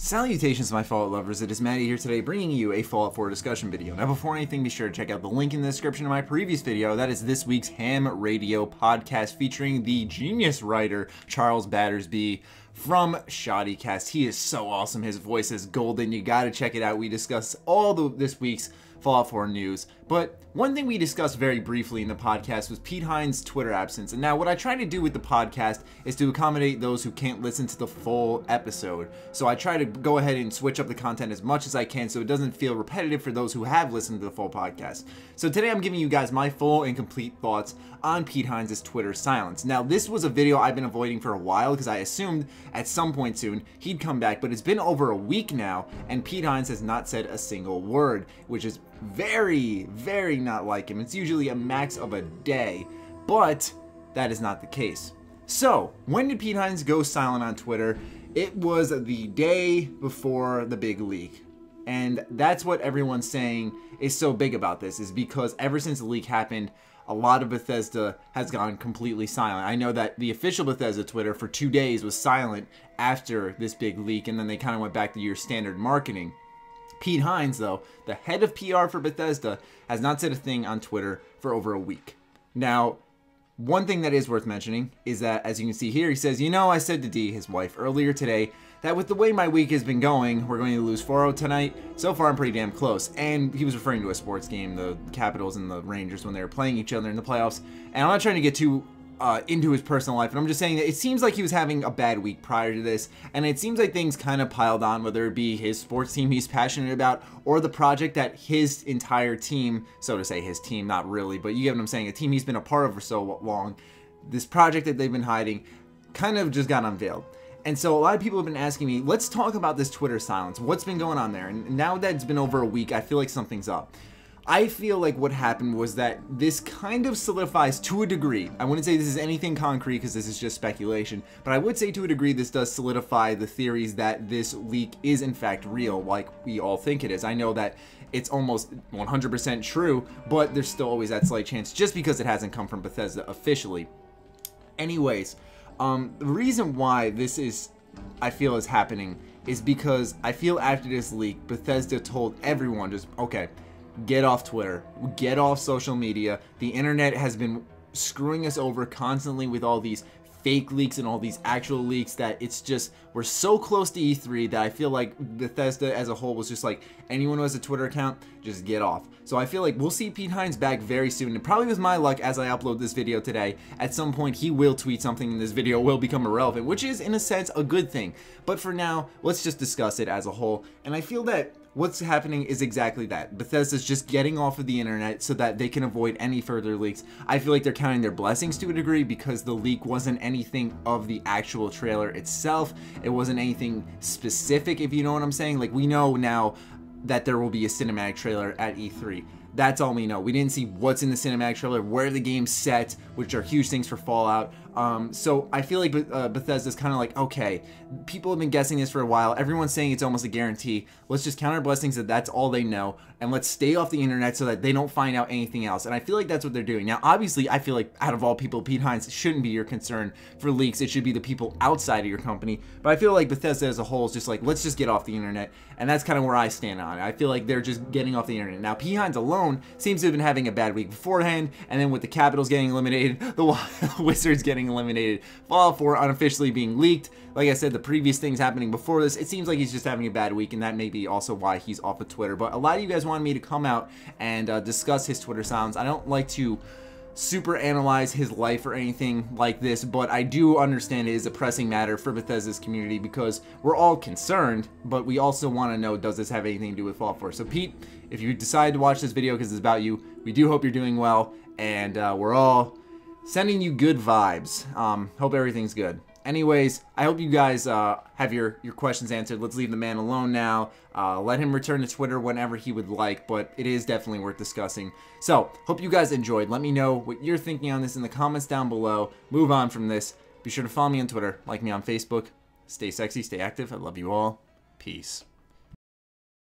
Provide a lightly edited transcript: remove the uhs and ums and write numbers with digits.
Salutations my Fallout lovers, it is Matty here today bringing you a Fallout 4 discussion video. Now before anything, be sure to check out the link in the description of my previous video. That is this week's ham radio podcast featuring the genius writer Charles Battersby from Shoddycast. He is so awesome, his voice is golden, you gotta check it out. We discuss all this week's Fallout 4 news, but one thing we discussed very briefly in the podcast was Pete Hines' Twitter absence. And now what I try to do with the podcast is to accommodate those who can't listen to the full episode. So I try to go ahead and switch up the content as much as I can so it doesn't feel repetitive for those who have listened to the full podcast. So today I'm giving you guys my full and complete thoughts on Pete Hines' Twitter silence. Now this was a video I've been avoiding for a while because I assumed at some point soon he'd come back, but it's been over a week now and Pete Hines has not said a single word, which is very not like him. It's usually a max of a day, but that is not the case. So when did Pete Hines go silent on Twitter? It was the day before the big leak, and that's what everyone's saying is so big about this, is because ever since the leak happened, a lot of Bethesda has gone completely silent. I know that the official Bethesda Twitter for 2 days was silent after this big leak, and then they kind of went back to your standard marketing. Pete Hines, though, the head of PR for Bethesda, has not said a thing on Twitter for over a week. Now, one thing that is worth mentioning is that, as you can see here, he says, you know, I said to Dee, his wife, earlier today, that with the way my week has been going, we're going to lose 4-0 tonight. So far, I'm pretty damn close. And he was referring to a sports game, the Capitals and the Rangers, when they were playing each other in the playoffs. And I'm not trying to get too into his personal life, and I'm just saying that it seems like he was having a bad week prior to this, and it seems like things kind of piled on, whether it be his sports team he's passionate about, or the project that his entire team, so to say his team, not really, but you get what I'm saying, a team he's been a part of for so long, this project that they've been hiding kind of just got unveiled. And so a lot of people have been asking me, let's talk about this Twitter silence, what's been going on there, and now that it's been over a week, I feel like something's up. I feel like what happened was that this kind of solidifies to a degree. I wouldn't say this is anything concrete because this is just speculation, but I would say to a degree this does solidify the theories that this leak is in fact real, like we all think it is. I know that it's almost 100% true, but there's still always that slight chance just because it hasn't come from Bethesda officially. Anyways, the reason why this is, I feel, is happening is because I feel after this leak, Bethesda told everyone just, okay, get off Twitter, get off social media. The internet has been screwing us over constantly with all these fake leaks and all these actual leaks that it's just, we're so close to E3 that I feel like Bethesda as a whole was just like, anyone who has a Twitter account, just get off. So I feel like we'll see Pete Hines back very soon, and probably with my luck as I upload this video today, at some point he will tweet something and this video will become irrelevant, which is in a sense a good thing. But for now, let's just discuss it as a whole, and I feel that what's happening is exactly that. Bethesda's just getting off of the internet so that they can avoid any further leaks. I feel like they're counting their blessings to a degree because the leak wasn't anything of the actual trailer itself. It wasn't anything specific, if you know what I'm saying. Like, we know now that there will be a cinematic trailer at E3. That's all we know. We didn't see what's in the cinematic trailer, where the game's set, which are huge things for Fallout. So I feel like Bethesda's kind of like, okay, people have been guessing this for a while. Everyone's saying it's almost a guarantee. Let's just count our blessings that that's all they know, and let's stay off the internet so that they don't find out anything else. And I feel like that's what they're doing. Now, obviously, I feel like out of all people, Pete Hines shouldn't be your concern for leaks. It should be the people outside of your company. But I feel like Bethesda as a whole is just like, let's just get off the internet. And that's kind of where I stand on it. I feel like they're just getting off the internet. Now, Pete Hines alone seems to have been having a bad week beforehand, and then with the Capitals getting eliminated, the Wizards getting eliminated, Fallout 4 unofficially being leaked, like I said, the previous things happening before this, it seems like he's just having a bad week, and that may be also why he's off of Twitter. But a lot of you guys wanted me to come out and discuss his Twitter silence. I don't like to super analyze his life or anything like this, but I do understand it is a pressing matter for Bethesda's community because we're all concerned, but we also want to know, does this have anything to do with Fallout 4? So Pete, if you decide to watch this video because it's about you, we do hope you're doing well, and we're all sending you good vibes. Hope everything's good. Anyways, I hope you guys have your questions answered. Let's leave the man alone now. Let him return to Twitter whenever he would like, but it is definitely worth discussing. So, hope you guys enjoyed. Let me know what you're thinking on this in the comments down below. Move on from this. Be sure to follow me on Twitter, like me on Facebook. Stay sexy, stay active. I love you all. Peace.